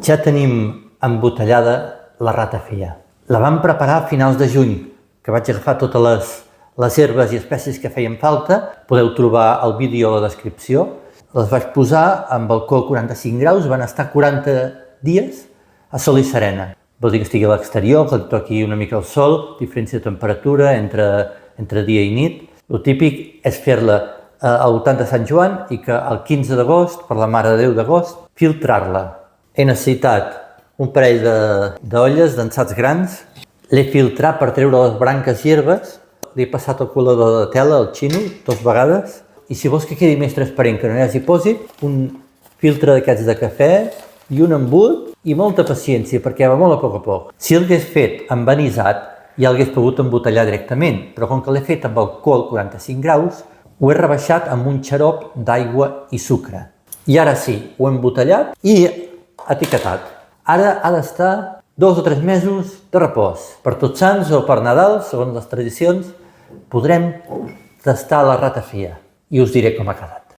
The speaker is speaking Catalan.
Ja tenim embotellada la ratafia. La vam preparar a finals de juny, que vaig agafar totes les herbes i espècies que feien falta. Podeu trobar el vídeo a la descripció. Les vaig posar amb alcohol 45 graus, van estar 40 dies a sol i serena. Vol dir que estigui a l'exterior, que li toqui una mica el sol, diferència de temperatura entre dia i nit. El típic és fer-la al voltant de Sant Joan i que el 15 d'agost, per la Mare de Déu d'agost, filtrar-la. He necessitat un parell d'olles d'ensats grans. L'he filtrat per treure les branques i herbes. Li he passat el colador de tela, el xino, 2 vegades. I si vols que quedi més transparent, que no hi hagi pòsit, un filtre d'aquests de cafè i un embut i molta paciència, perquè va molt a poc. Si el hagués fet enverinat, ja l'hagués pogut embotellar directament, però com que l'he fet amb alcohol 45 graus, ho he rebaixat amb un xarop d'aigua i sucre. I ara sí, ho he embotellat i etiquetat. Ara ha d'estar 2 o 3 mesos de repòs. Per Tots Sants o per Nadal, segons les tradicions, podrem tastar la ratafia i us diré com ha quedat.